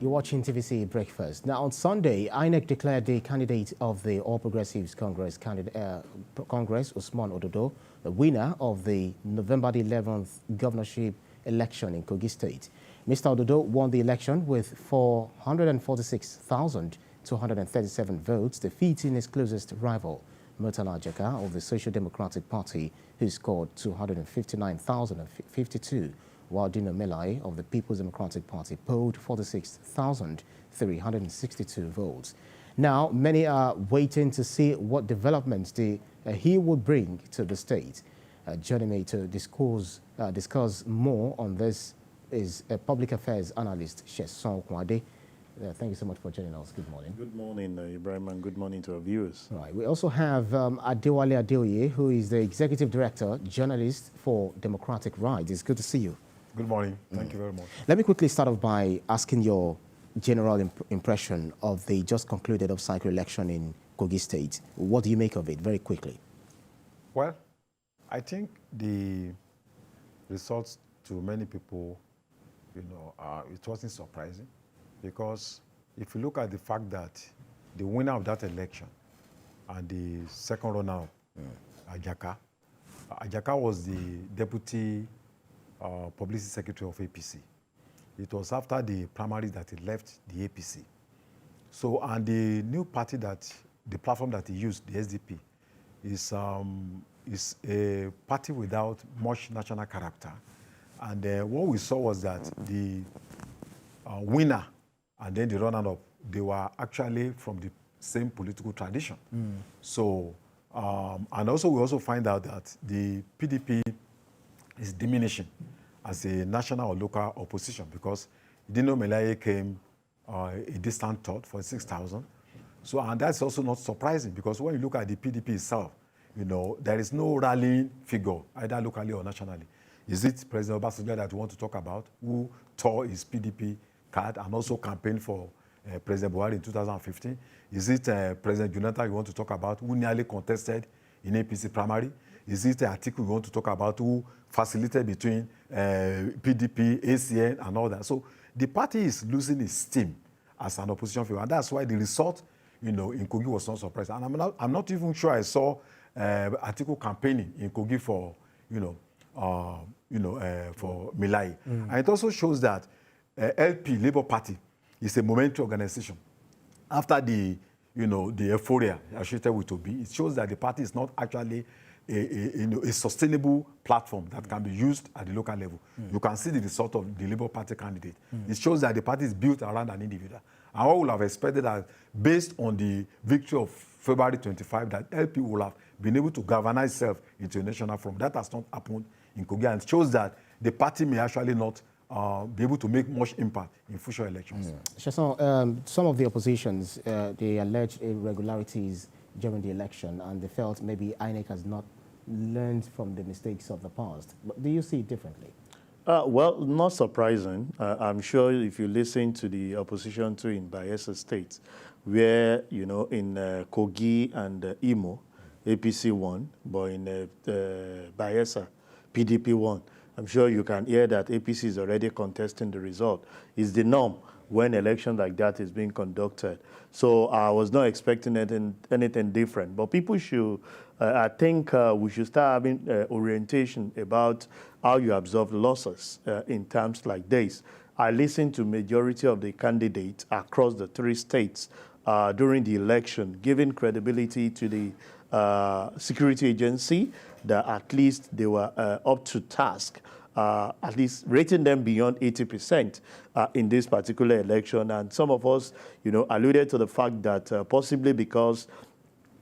You're watching TVC Breakfast. Now, on Sunday, INEC declared the candidate of the All Progressives Congress, Usman Ododo, the winner of the November the 11th governorship election in Kogi State. Mr. Ododo won the election with 446,237 votes, defeating his closest rival, Murtala Ajaka of the Social Democratic Party, who scored 259,052. While Dino Melai of the People's Democratic Party polled 46,362 votes. Now, many are waiting to see what developments he will bring to the state. Joining me to discuss more on this is a public affairs analyst, Sheson Kwade. Thank you so much for joining us. Good morning. Good morning, Ibrahim, and good morning to our viewers. Right. We also have Adewale Adeoye, who is the Executive Director, Journalist for Democratic Rights. It's good to see you. Good morning. Thank you very much. Let me quickly start off by asking your general impression of the just concluded off-cycle election in Kogi State. What do you make of it, very quickly? Well, I think the results to many people, it wasn't surprising, because if you look at the fact that the winner of that election and the second runner-up, Ajaka was the deputy publicity secretary of APC. It was after the primaries that he left the APC. So, and the new party the platform that he used, the SDP, is a party without much national character. And what we saw was that the winner and then the runner-up, they were actually from the same political tradition. So, and also we also find out that the PDP is diminishing as a national or local opposition, because Dino Melaye came a distant third for 6,000. So, and that's also not surprising, because when you look at the PDP itself, there is no rallying figure, either locally or nationally. Is it President Obasanjo that we want to talk about, who tore his PDP card and also campaigned for President Buhari in 2015? Is it President Jonathan you want to talk about, who nearly contested in APC primary? Is it Atiku we want to talk about, who facilitated between PDP, ACN, and all that? So the party is losing its steam as an opposition figure, and that's why the result, in Kogi was not surprising. And I'm not even sure I saw Atiku campaigning in Kogi for, for Milai. And it also shows that LP, Labour Party, is a momentary organization. After the euphoria associated with Obi, it shows that the party is not actually a sustainable platform that can be used at the local level. You can see the result of the Labour Party candidate. It shows that the party is built around an individual. And what we would have expected that, based on the victory of February 25, that LP will have been able to galvanize itself into a national forum. That has not happened in Kogi, and it shows that the party may actually not be able to make much impact in future elections. Some of the oppositions, they alleged irregularities during the election, and they felt maybe INEC has not learned from the mistakes of the past. But do you see it differently? Well, not surprising. I'm sure if you listen to the opposition too in Bayelsa State, where, in Kogi and Imo, APC won, but in Bayelsa, PDP won. I'm sure you can hear that APC is already contesting the result. It's the norm when election like that is being conducted. So I was not expecting anything different. But people should, I think we should start having orientation about how you absorb losses in terms like this. I listened to majority of the candidates across the 3 states during the election, giving credibility to the security agency that at least they were up to task, at least rating them beyond 80% in this particular election. And some of us, alluded to the fact that possibly because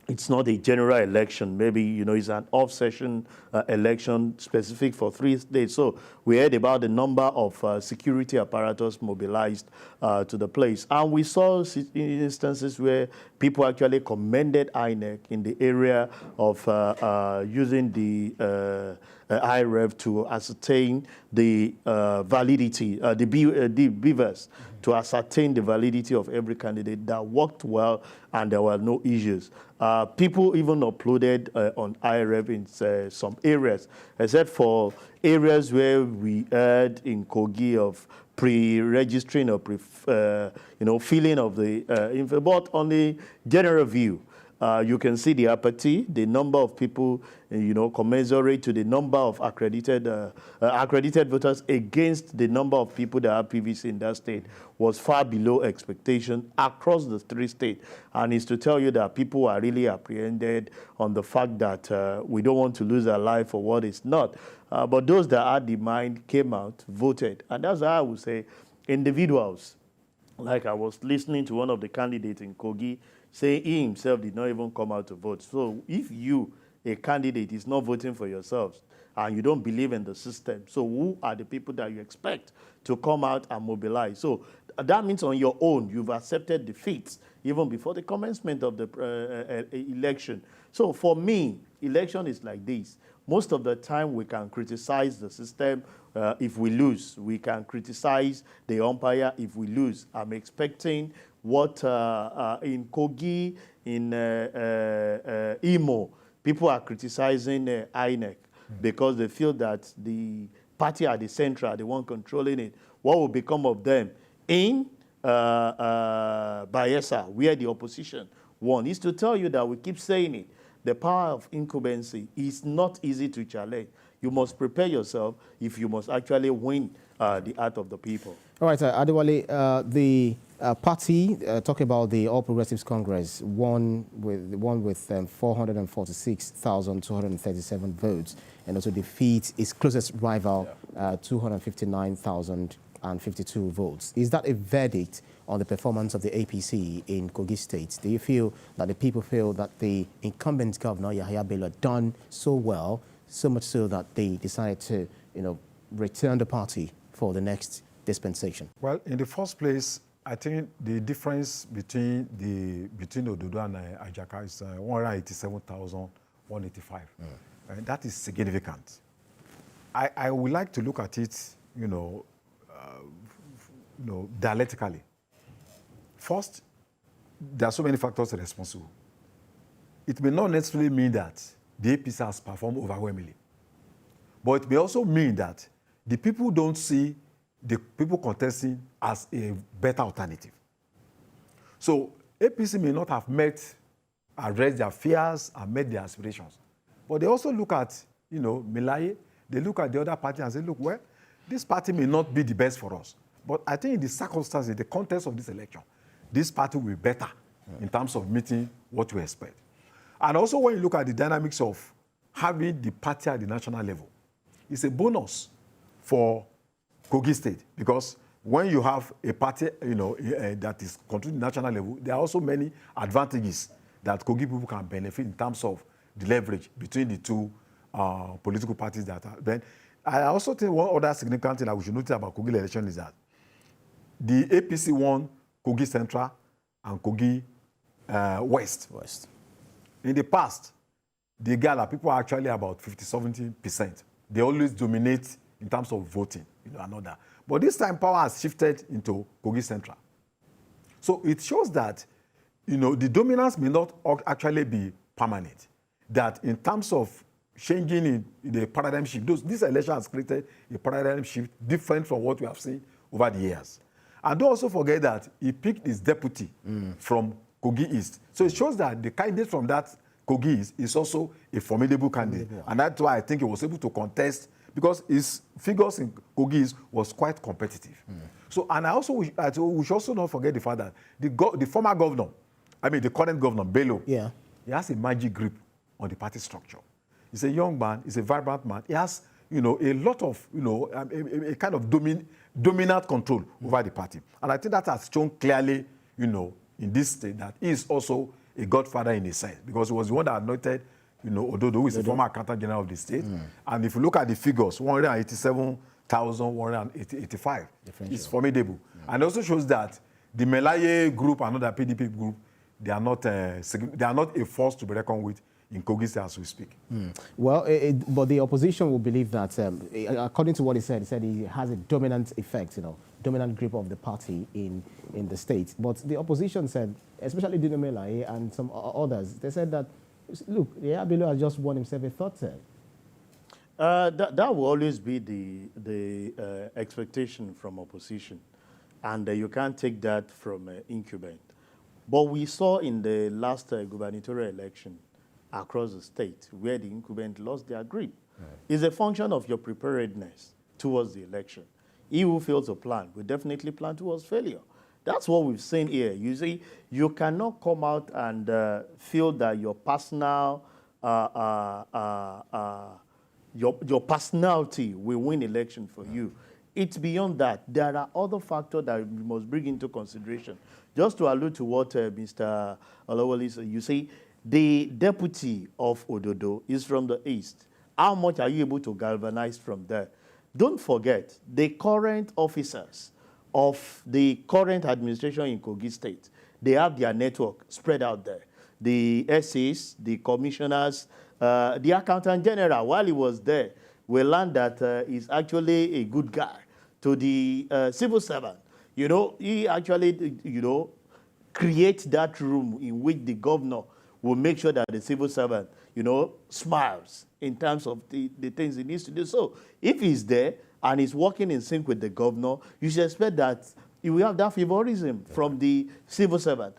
it's not a general election, maybe, it's an off-session election specific for 3 days. So we heard about the number of security apparatus mobilized to the place. And we saw instances where people actually commended INEC in the area of using the IREV to ascertain the validity, the beavers, to ascertain the validity of every candidate. That worked well, and there were no issues. People even uploaded on IREV in some areas, except for areas where we heard in Kogi of pre-registering or filling of the info. But on the general view, you can see the apathy, the number of people, commensurate to the number of accredited voters against the number of people that have PVC in that state was far below expectation across the 3 states. And it's to tell you that people are really apprehended on the fact that we don't want to lose our life for what it's not. But those that had the mind came out, voted. And that's how I would say individuals, like I was listening to one of the candidates in Kogi, saying he himself did not even come out to vote. So if you, a candidate, is not voting for yourselves and you don't believe in the system, so who are the people that you expect to come out and mobilize? So that means on your own, you've accepted defeat even before the commencement of the election. So for me, election is like this. Most of the time, we can criticize the system if we lose. We can criticize the umpire if we lose. I'm expecting what in Kogi, in Imo, people are criticizing INEC because they feel that the party at the center are the one controlling it. What will become of them in Bayelsa, where the opposition won? Is to tell you that we keep saying it. The power of incumbency is not easy to challenge. You must prepare yourself if you must actually win the heart of the people. All right, Adewale, the party, talking about the All Progressives Congress, won with 446,237 votes, and also defeat its closest rival, 259,052 votes. Is that a verdict on the performance of the APC in Kogi State? Do you feel that the people feel that the incumbent governor, Yahaya Bello, done so well, so much so that they decided to, return the party for the next dispensation? Well, in the first place, I think the difference between Ododo and Ajaka is 187,185. And that is significant. I would like to look at it, dialectically. First, there are so many factors responsible. It may not necessarily mean that the APC has performed overwhelmingly, but it may also mean that the people don't see the people contesting as a better alternative. So APC may not have addressed their fears and met their aspirations, but they also look at, Milaye, they look at the other party and say, look, well, this party may not be the best for us, but I think in the circumstances, the context of this election, this party will be better in terms of meeting what we expect. And also when you look at the dynamics of having the party at the national level, it's a bonus for Kogi State, because when you have a party, that is controlled at the national level, there are also many advantages that Kogi people can benefit in terms of the leverage between the two political parties that are. Then I also think one other significant thing that we should notice about Kogi election is that the APC won Kogi Central and Kogi West. In the past, the Gala people are actually about 50-70%. They always dominate in terms of voting, another. But this time, power has shifted into Kogi Central. So it shows that, the dominance may not actually be permanent. That in terms of changing in the paradigm shift, this election has created a paradigm shift different from what we have seen over the years. And don't also forget that he picked his deputy from Kogi East. So it shows that the candidate from that Kogi East is also a formidable candidate. And that's why I think he was able to contest, because his figures in Kogi East was quite competitive. So, and we should also not forget the fact that the former governor, the current governor, Bello, he has a magic grip on the party structure. He's a young man, he's a vibrant man. He has, a lot of, a kind of dominant control over the party. And I think that has shown clearly, in this state, that he is also a godfather in a sense, because he was the one that anointed, Ododo, who is the former accountant general of the state. And if you look at the figures, 187,185 is formidable. And it also shows that the Melaye group and other PDP group, they are not a force to be reckoned with in Kogi State as we speak. Well, but the opposition will believe that, according to what he said he has a dominant effect, dominant grip of the party in the state. But the opposition said, especially Dino Melaye and some others, they said that, look, Yahaya Bello has just won himself a third term. That will always be the expectation from opposition, and you can't take that from incumbent. But we saw in the last gubernatorial election across the state where the incumbent lost their grip. It's a function of your preparedness towards the election. He who fails to plan will definitely plan towards failure. That's what we've seen here. You see, you cannot come out and feel that your personal your personality will win election for you. It's beyond that. There are other factors that we must bring into consideration. Just to allude to what Mr. Olawale said, you see, the deputy of Ododo is from the east. How much are you able to galvanize from there? Don't forget, the current officers of the current administration in Kogi State, they have their network spread out there. The SAs, the commissioners, the accountant general, while he was there, we learned that he's actually a good guy. To the civil servant, you know, he actually, you know, creates that room in which the governor will make sure that the civil servant, you know, smiles in terms of the things he needs to do. So if he's there and he's working in sync with the governor, you should expect that he will have that favorism from the civil servant.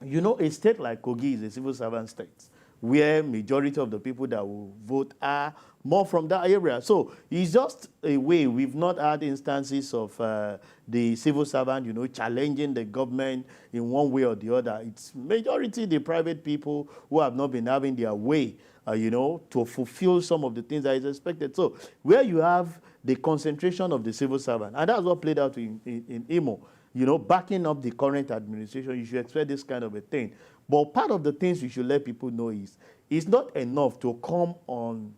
You know, a state like Kogi is a civil servant state, where majority of the people that will vote are more from that area. So it's just a way. We've not had instances of the civil servant, you know, challenging the government in one way or the other. It's majority the private people who have not been having their way, you know, to fulfill some of the things that is expected. So where you have the concentration of the civil servant, and that's what played out in Imo, you know, backing up the current administration, you should expect this kind of a thing. But part of the things you should let people know is it's not enough to come on,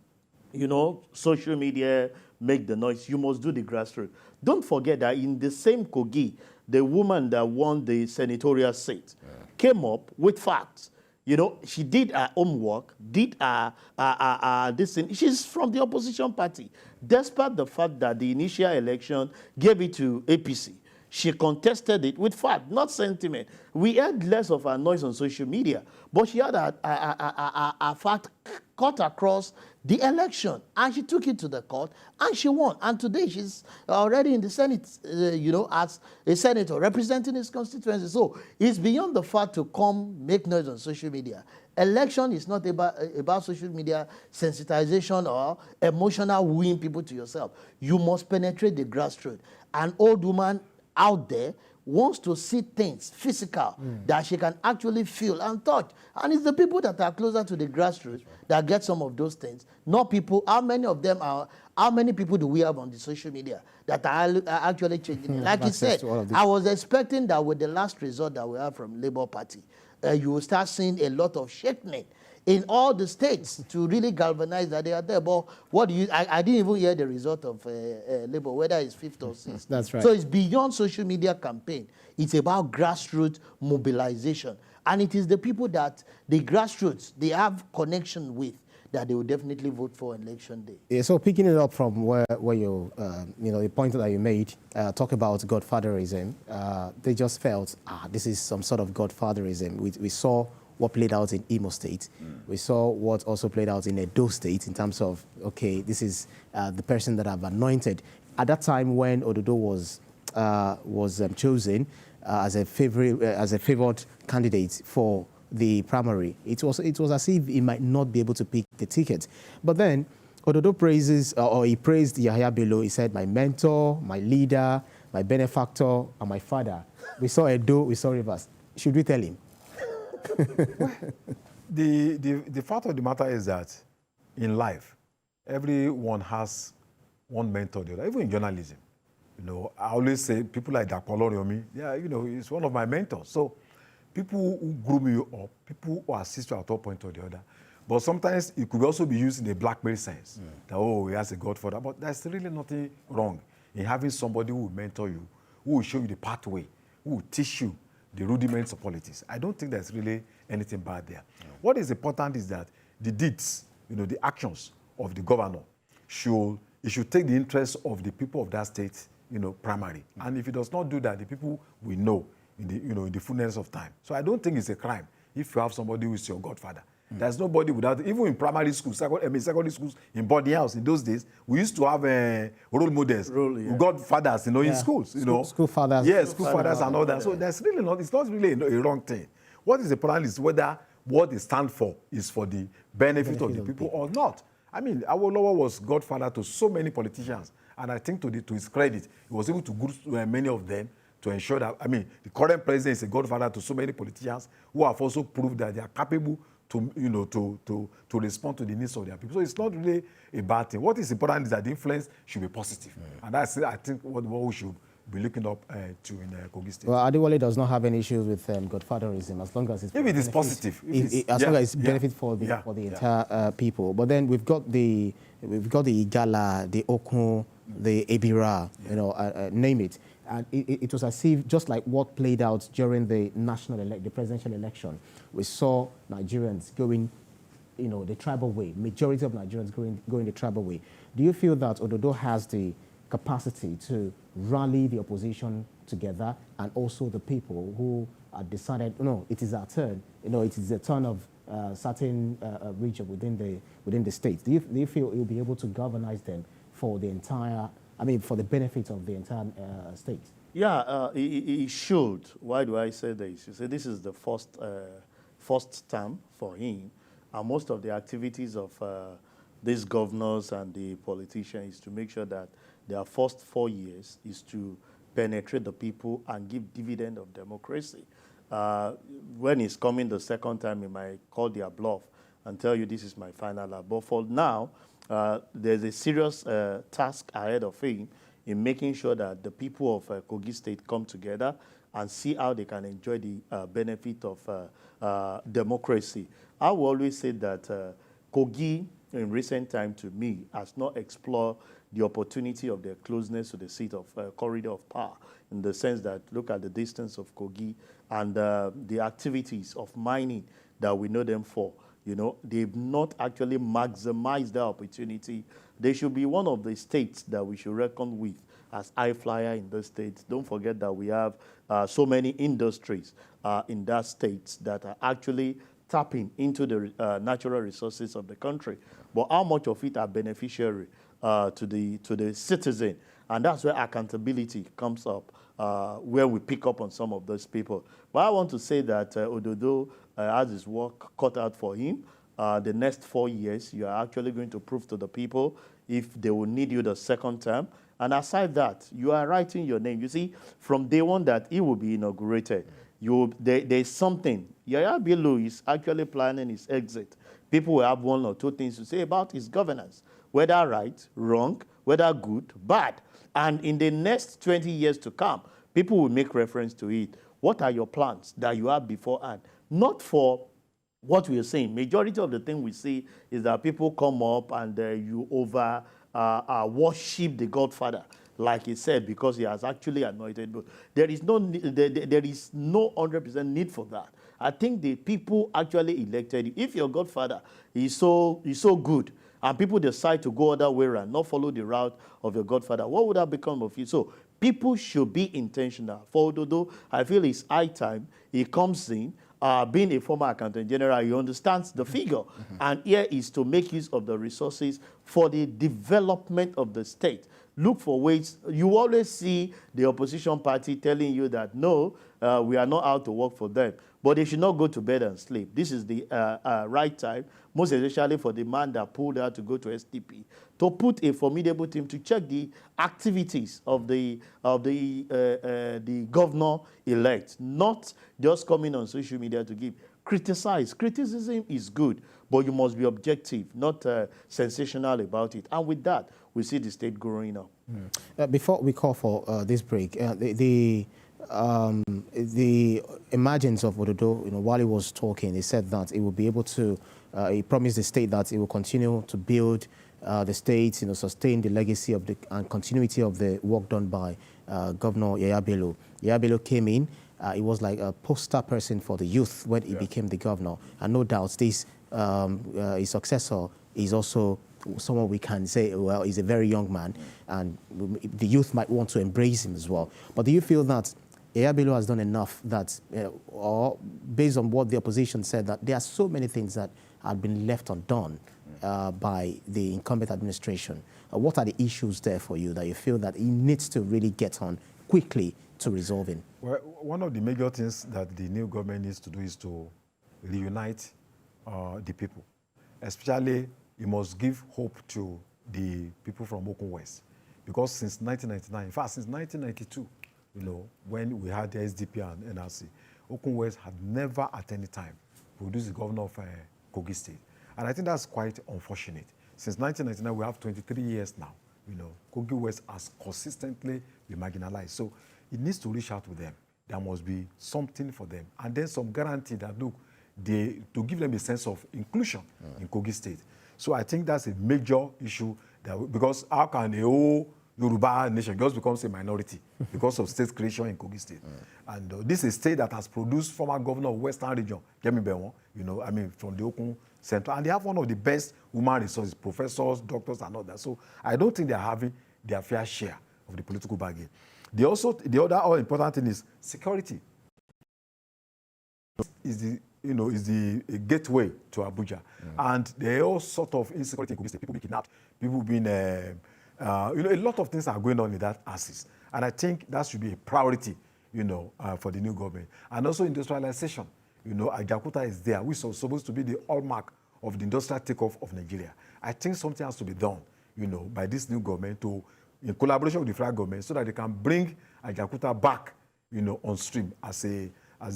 you know, social media, make the noise. You must do the grassroots. Don't forget that in the same Kogi, the woman that won the senatorial seat came up with facts. You know, she did her homework, did this thing. She's from the opposition party. Despite the fact that the initial election gave it to APC, she contested it with fact, not sentiment. We heard less of her noise on social media, but she had a fact cut across the election, and she took it to the court, and she won. And today she's already in the Senate, you know, as a senator representing his constituency. So it's beyond the fact to come make noise on social media. Election is not about social media sensitization or emotional wooing people to yourself. You must penetrate the grassroots. An old woman out there wants to see things physical that she can actually feel and touch. And it's the people that are closer to the grassroots that get some of those things, not people. How many people do we have on the social media that are actually changing it? Like you said, I was expecting that with the last result that we have from Labour Party, you will start seeing a lot of shaking in all the states to really galvanize that they are there. But what do you, I didn't even hear the result of Labour, whether it's 5th or 6th. That's right. So it's beyond social media campaign. It's about grassroots mobilization. And it is the people that the grassroots, they have connection with, that they will definitely vote for election day. Yeah, so picking it up from where you, you know, the point that you made, talk about godfatherism, they just felt, this is some sort of godfatherism. We saw what played out in Imo State. We saw what also played out in Edo State in terms of, okay, this is the person that I've anointed. At that time when Ododo was chosen as a favored candidate for the primary, it was as if he might not be able to pick the ticket. But then Ododo praises, or he praised Yahya Bello. He said, my mentor, my leader, my benefactor, and my father. We saw Edo, we saw Rivers. Should we tell him? The fact of the matter is that in life, everyone has one mentor or the other, even in journalism. You know, I always say people like Dakpolo Riomi, yeah, you know, he's one of my mentors. So people who groom you up, people who assist you at one point or the other. But sometimes it could also be used in a blackmail sense. That, oh, he has a godfather. But there's really nothing wrong in having somebody who will mentor you, who will show you the pathway, who will teach you the rudiments of politics. I don't think there's really anything bad there. What is important is that the deeds, you know, the actions of the governor should take the interests of the people of that state, you know, primary. And if it does not do that, the people will know in the, you know, in the fullness of time. So I don't think it's a crime if you have somebody who is your godfather. There's nobody without, even in primary schools, secondary schools, in boarding house, in those days, we used to have role models, godfathers, in schools, School fathers. Yes, school fathers and all that. So there's really not, it's not really a wrong thing. What is important is whether what they stand for is for the benefit of the people or not. I mean, Awolowo was godfather to so many politicians, and I think to his credit, he was able to group many of them to ensure that, I mean, the current president is a godfather to so many politicians who have also proved that they are capable to respond to the needs of their people. So it's not really a bad thing. What is important is that the influence should be positive. And that's, I think, what we should be looking up to in Kogi State. Well, Adewale does not have any issues with godfatherism as long as it's... If it is positive. As long as it's benefit for the entire people. But then we've got the Igala, the Okun, the Ebira, name it. And it was as if, just like what played out during the the presidential election, we saw Nigerians going, the tribal way, majority of Nigerians going the tribal way. Do you feel that Ododo has the capacity to rally the opposition together and also the people who are decided, no, it is our turn, it is the turn of certain region within the state? Do you feel you'll be able to galvanize them for the entire, for the benefit of the entire state? Yeah, he should. Why do I say this? You say this is the first term for him, and most of the activities of these governors and the politicians is to make sure that their first 4 years is to penetrate the people and give dividend of democracy. When he's coming the second time, he might call their bluff and tell you this is my final lap. But for now, there's a serious task ahead of him in making sure that the people of Kogi State come together and see how they can enjoy the benefit of democracy. I will always say that Kogi, in recent time to me, has not explored the opportunity of their closeness to the seat of corridor of power, in the sense that look at the distance of Kogi and the activities of mining that we know them for. They've not actually maximized their opportunity. They should be one of the states that we should reckon with as high flyer in the state. Don't forget that we have so many industries in that state that are actually tapping into the natural resources of the country. But how much of it are beneficiary to the citizen? And that's where accountability comes up, where we pick up on some of those people. But I want to say that Ododo has his work cut out for him. The next 4 years, you are actually going to prove to the people if they will need you the second term. And aside that, you are writing your name. You see, from day one that he will be inaugurated, there's something. Yaya Bello is actually planning his exit. People will have one or two things to say about his governance, whether right, wrong, whether good, bad. And in the next 20 years to come, people will make reference to it. What are your plans that you have beforehand? Not for what we are saying. Majority of the thing we see is that people come up and you worship the Godfather, like he said, because he has actually anointed. But there is no 100% need for that. I think the people actually elected you. If your Godfather is so good, and people decide to go other way around, not follow the route of your Godfather, what would have become of you? So people should be intentional. For Ododo, I feel it's high time he comes in. Being a former accountant general, he understands the figure. And here is to make use of the resources for the development of the state. Look for ways. You always see the opposition party telling you that, no, we are not out to work for them. But they should not go to bed and sleep. This is the right time, most especially for the man that pulled out to go to SDP, to put a formidable team to check the activities of the governor-elect, not just coming on social media to give. Criticize. Criticism is good, but you must be objective, not sensational about it. And with that, we see the state growing up. Before we call for this break, the emergence of Ododo, while he was talking, he said that he will be able to, he promised the state that he will continue to build the state, sustain the legacy of and continuity of the work done by Governor Yaya Bello. Yaya Bello came in, he was like a poster person for the youth when he became the governor. And no doubt this, his successor is also someone we can say, well, he's a very young man, and the youth might want to embrace him as well. But do you feel that Yaya Bello has done enough that, or based on what the opposition said, that there are so many things that had been left undone by the incumbent administration. What are the issues there for you that you feel that it needs to really get on quickly to resolving? Well, one of the major things that the new government needs to do is to reunite the people. Especially, it must give hope to the people from Okun West. Because since 1999, in fact, since 1992, when we had the SDP and NRC, Okun West had never at any time produced the governor of Kogi State. And I think that's quite unfortunate. Since 1999, we have 23 years now. Kogi West has consistently been marginalized. So it needs to reach out to them. There must be something for them. And then some guarantee that, look, to give them a sense of inclusion in Kogi State. So I think that's a major issue, because how can a whole Yoruba nation just becomes a minority because of state creation in Kogi State? And this is a state that has produced former governor of Western Region, Kemi Bewon, from the Okun Central. And they have one of the best human resources, professors, doctors, and all that. So I don't think they're having their fair share of the political bargain. The other all important thing is security. Is the gateway to Abuja. And there are all sort of insecurity in Kogi State. People being kidnapped, people being, a lot of things are going on in that axis. And I think that should be a priority, for the new government. And also industrialization. Ajakuta is there, which is supposed to be the hallmark of the industrial takeoff of Nigeria. I think something has to be done, by this new government in collaboration with the federal government, so that they can bring Ajakuta back, on stream as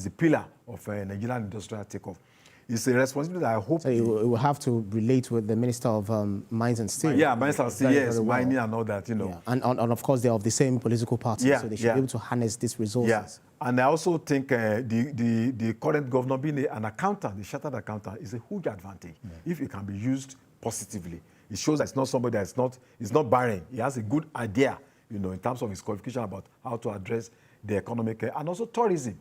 the pillar of Nigerian industrial takeoff. It's a responsibility that I hope... So you will have to relate with the Minister of Mines and Steel. Yeah, Mines and Steel, yes, mining and all that, Yeah. And of course, they're of the same political party, so they should be able to harness these resources. Yeah. And I also think the current governor being an accountant, a chartered accountant, is a huge advantage if it can be used positively. It shows that it's not somebody that's it's not barren. He has a good idea, in terms of his qualification about how to address the economic and also tourism.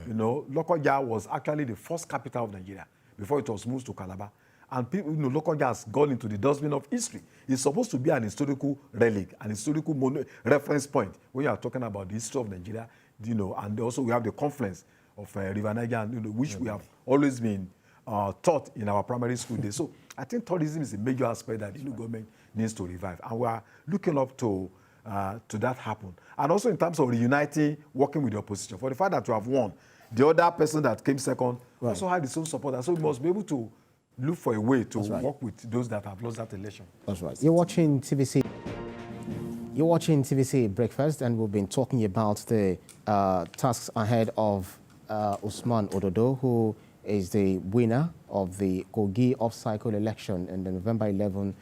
Lokoja was actually the first capital of Nigeria before it was moved to Calabar. And people, Lokoja has gone into the dustbin of history. It's supposed to be an historical relic, an historical reference point when you are talking about the history of Nigeria. And also we have the confluence of River Niger, which we have always been taught in our primary school days. So I think tourism is a major aspect that the new government needs to revive. And we are looking up to that happen. And also in terms of reuniting, working with the opposition. For the fact that you have won, the other person that came second also had his own support. So we must be able to look for a way to work with those that have lost that election. That's right. You're watching TVC Breakfast, and we've been talking about the tasks ahead of Usman Ododo, who is the winner of the Kogi off-cycle election in the November 11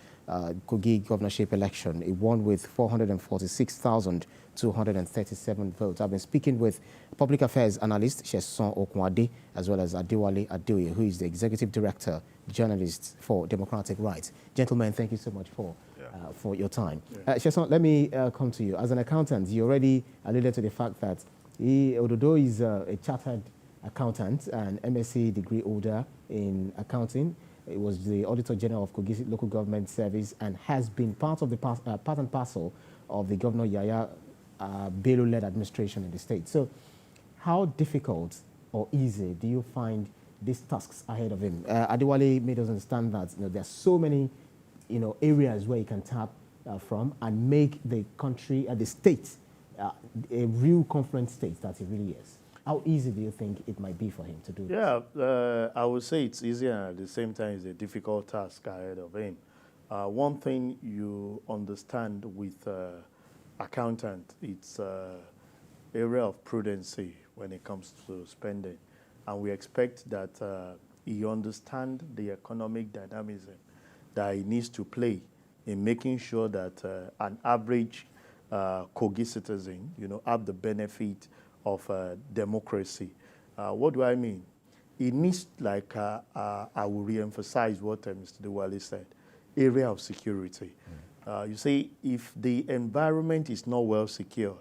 Kogi governorship election. He won with 446,237 votes. I've been speaking with public affairs analyst Sheson Okunade, as well as Adewale Adeoye, who is the executive director, journalist for Democratic Rights. Gentlemen, thank you so much for your time. Sheson, let me come to you. As an accountant, you already alluded to the fact that Ododo is a chartered accountant and MSc degree holder in accounting. It was the Auditor General of Kogi Local Government Service and has been part of the part and parcel of the Governor Yaya Bello-led administration in the state. So how difficult or easy do you find these tasks ahead of him? Adewale made us understand that there are so many areas where he can tap from and make the country, the state, a real confluent state that it really is. How easy do you think it might be for him to do this? I would say it's easy, and at the same time it's a difficult task ahead of him. One thing you understand with accountant, it's area of prudency when it comes to spending. And we expect that he understands the economic dynamism that he needs to play in making sure that an average Kogi citizen, have the benefit of democracy. What do I mean? It needs, like I will re-emphasize what Mr. Adewale said, area of security. You see, if the environment is not well secured,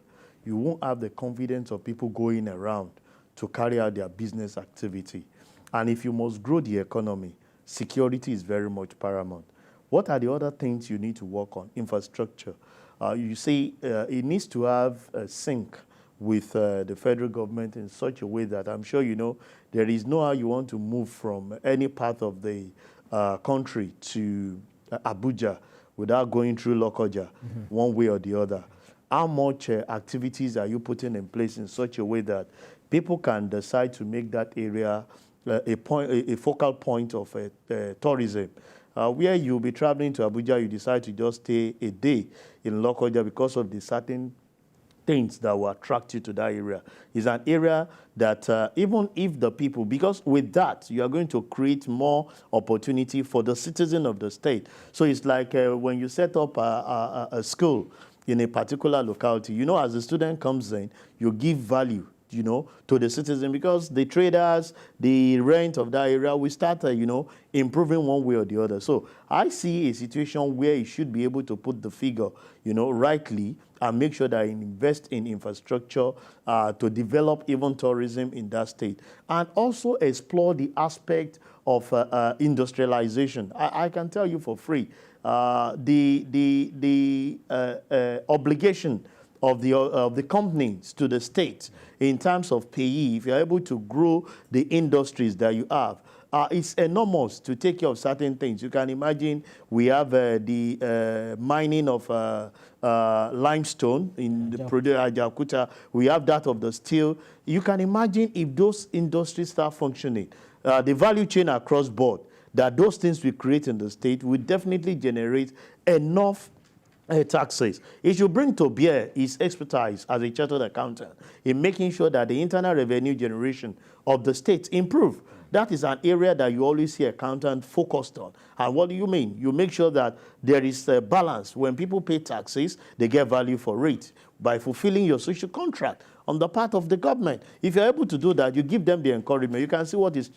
you won't have the confidence of people going around to carry out their business activity. And if you must grow the economy, security is very much paramount. What are the other things you need to work on? Infrastructure. You see, it needs to have a sync with the federal government in such a way that I'm sure there is no how you want to move from any part of the country to Abuja without going through Lokoja, one way or the other. How much activities are you putting in place in such a way that people can decide to make that area a focal point of tourism? Where you'll be traveling to Abuja, you decide to just stay a day in Lokoja because of the certain things that will attract you to that area. It's an area that even if the people, because with that, you are going to create more opportunity for the citizen of the state. So it's like when you set up a school in a particular locality, you know, as the student comes in, you give value, you know, to the citizen, because the traders, the rent of that area, we start, you know, improving one way or the other. So I see a situation where you should be able to put the figure, you know, rightly and make sure that you invest in infrastructure to develop even tourism in that state, and also explore the aspect of industrialization. I can tell you for free, the obligation of the companies to the state in terms of payee, if you're able to grow the industries that you have, it's enormous to take care of certain things. You can imagine we have the mining of limestone in the Ajaokuta. We have that of the steel. You can imagine if those industries start functioning, the value chain across board, that those things we create in the state will definitely generate enough taxes. It should bring to bear his expertise as a chartered accountant in making sure that the internal revenue generation of the state improve. That is an area that you always see accountants focused on. And what do you mean? You make sure that there is a balance. When people pay taxes, they get value for it by fulfilling your social contract on the part of the government. If you're able to do that, you give them the encouragement. You can see what is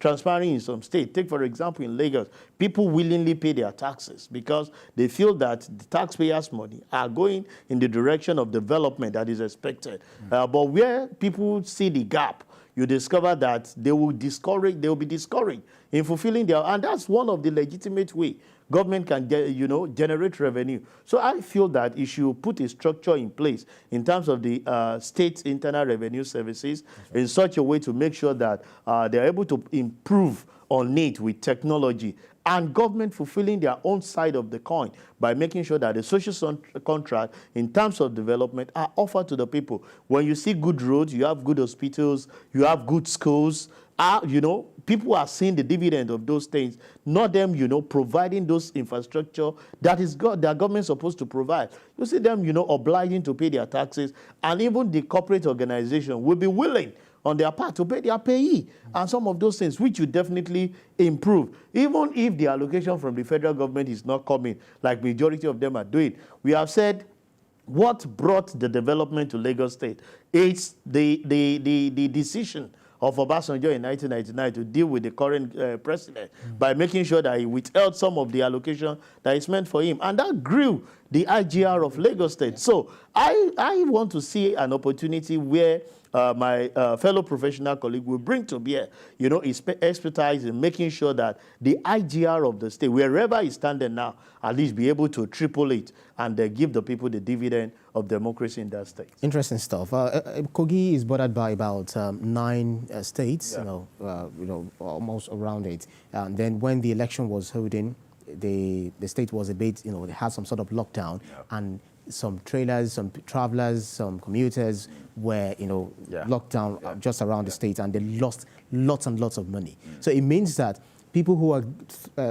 transpiring in some states. Take, for example, in Lagos, people willingly pay their taxes because they feel that the taxpayers' money are going in the direction of development that is expected. But where people see the gap, you discover that they will be discouraged in fulfilling their, and that's one of the legitimate way government can get, you know, generate revenue. So I feel that it should put a structure in place in terms of the state's internal revenue services in such a way to make sure that they're able to improve on it with technology, and government fulfilling their own side of the coin by making sure that the social contract in terms of development are offered to the people. When you see good roads, you have good hospitals, you have good schools, you know, people are seeing the dividend of those things, not them, you know, providing those infrastructure that is their government supposed to provide. You see them, you know, obliging to pay their taxes, and even the corporate organization will be willing on their part to pay their payee and some of those things, which you definitely improve. Even if the allocation from the federal government is not coming, like majority of them are doing. We have said what brought the development to Lagos State is the decision of Obasanjo in 1999 to deal with the current president by making sure that he withheld some of the allocation that is meant for him. And that grew the IGR of Lagos State. So I want to see an opportunity where my fellow professional colleague will bring to bear, you know, his expertise in making sure that the IGR of the state, wherever he's standing now, at least be able to triple it and give the people the dividend of democracy in that state. Interesting stuff. Kogi is bordered by about 9 states, you know, almost around it. And then when the election was holding, the state was a bit, you know, they had some sort of lockdown, and some trailers, some travelers, some commuters were, you know, locked down just around the state, and they lost lots and lots of money. So it means that people who are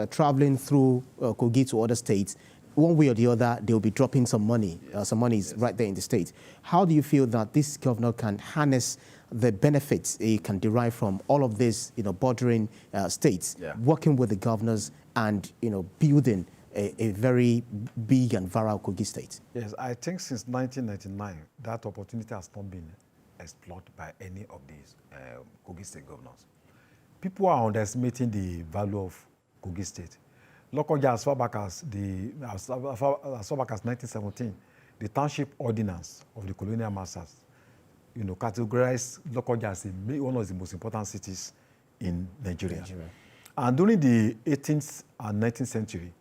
traveling through Kogi to other states, one way or the other, they'll be dropping some money. Some money is right there in the state. How do you feel that this governor can harness the benefits he can derive from all of this, you know, bordering states, working with the governors and, you know, building a very big and viral Kogi state? Yes, I think since 1999, that opportunity has not been explored by any of these Kogi state governors. People are underestimating the value of Kogi state. Lokoja, as far back as 1917, the township ordinance of the colonial masters, you know, categorized Lokoja as one of the most important cities in Nigeria. And during the 18th and 19th century,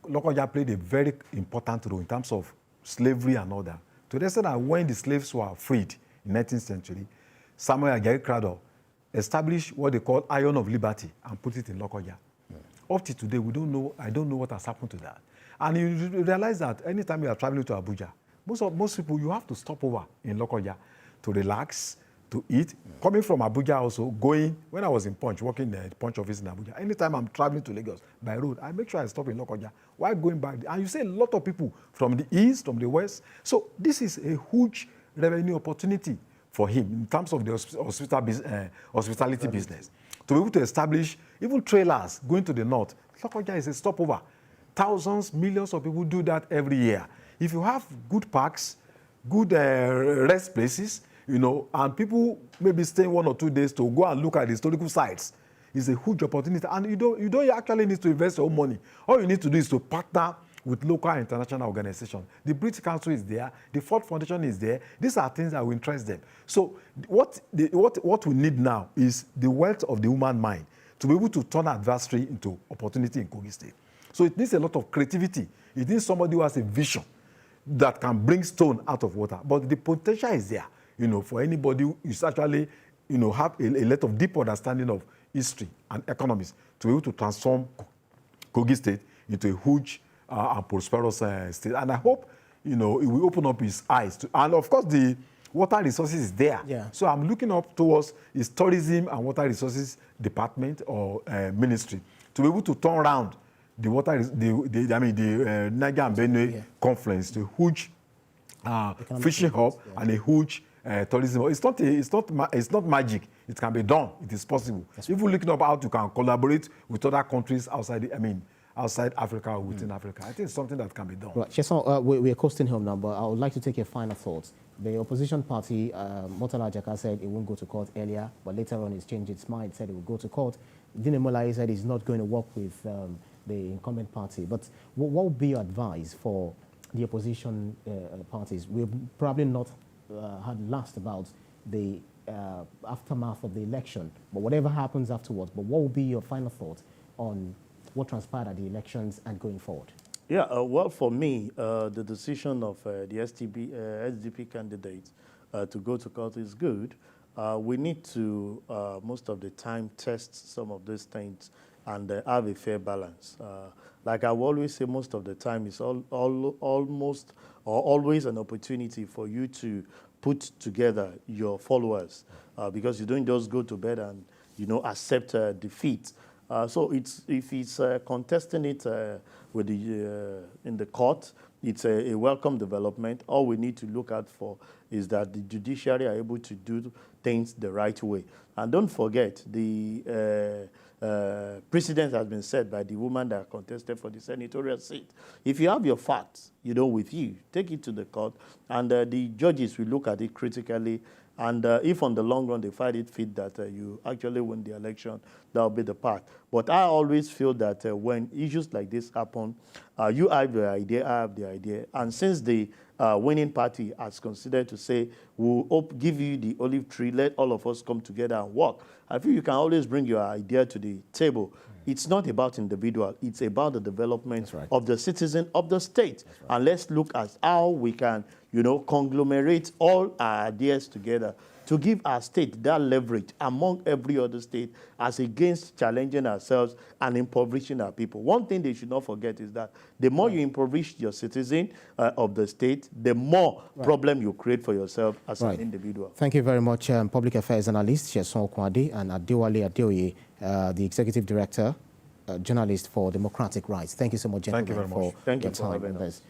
Lokoja played a very important role in terms of slavery and all that. To the extent that when the slaves were freed in the 19th century, Samuel Ajayi Crowther established what they call Iron of Liberty and put it in Lokoja. Up to today, we don't know. I don't know what has happened to that. And you realize that anytime you are traveling to Abuja, most people, you have to stop over in Lokoja to relax, to eat. Coming from Abuja also, going, when I was in Punch, working in the Punch office in Abuja, anytime I'm traveling to Lagos by road, I make sure I stop in Lokoja while going back. And you see a lot of people from the east, from the west. So this is a huge revenue opportunity for him in terms of the hospitality business. To be able to establish even trailers going to the north, Lokoja is a stopover. Thousands, millions of people do that every year. If you have good parks, good rest places, you know, and people maybe stay 1 or 2 days to go and look at the historical sites, it's a huge opportunity. And you don't actually need to invest your own money. All you need to do is to partner with local and international organizations. The British Council is there. The Ford Foundation is there. These are things that will interest them. So what we need now is the wealth of the human mind to be able to turn adversity into opportunity in Kogi State. So it needs a lot of creativity. It needs somebody who has a vision that can bring stone out of water. But the potential is there, you know, for anybody who is actually, you know, have a lot of deep understanding of history and economics to be able to transform Kogi State into a huge and prosperous state. And I hope, you know, it will open up his eyes. And of course, the water resources is there. Yeah. So I'm looking up towards his tourism and water resources department or ministry to be able to turn around the Niger and Benue conference, the huge fishing hub and a huge tourism. It's not magic. It can be done. It is possible. If we're looking up how you can collaborate with other countries outside, outside Africa or within Africa, I think it's something that can be done. Right, Cheson, we are costing him now, but I would like to take your final thoughts. The opposition party, Murtala Ajaka, said it won't go to court earlier, but later on it's changed its mind, said it will go to court. Dine Molai said he's not going to work with the incumbent party. But what would be your advice for the opposition parties? We've probably not had last about the aftermath of the election, but whatever happens afterwards, but what will be your final thought on what transpired at the elections and going forward? Yeah, well, for me, the decision of the SDP candidate to go to court is good. We need to, most of the time, test some of these things and have a fair balance. Like I will always say, most of the time, it's almost or always an opportunity for you to put together your followers because you don't just go to bed and, you know, accept defeat. So if it's contesting it with in the court, it's a welcome development. All we need to look out for is that the judiciary are able to do things the right way. And don't forget, the precedent has been set by the woman that contested for the senatorial seat. If you have your facts, you know, with you, take it to the court, and the judges will look at it critically. And if on the long run they find it fit that you actually win the election, that will be the path. But I always feel that when issues like this happen, you have the idea, I have the idea. And since the winning party has considered to say, we'll give you the olive tree, let all of us come together and work, I feel you can always bring your idea to the table. It's not about individual. It's about the development of the citizen of the state. And let's look at how we can, you know, conglomerate all our ideas together to give our state that leverage among every other state as against challenging ourselves and impoverishing our people. One thing they should not forget is that the more you impoverish your citizen of the state, the more problem you create for yourself as an individual. Thank you very much, Public Affairs Analyst Cheson Okwade and Adewale Adeoye, the Executive Director, Journalist for Democratic Rights. Thank you so much, gentlemen, Thank you very much. for your time on this.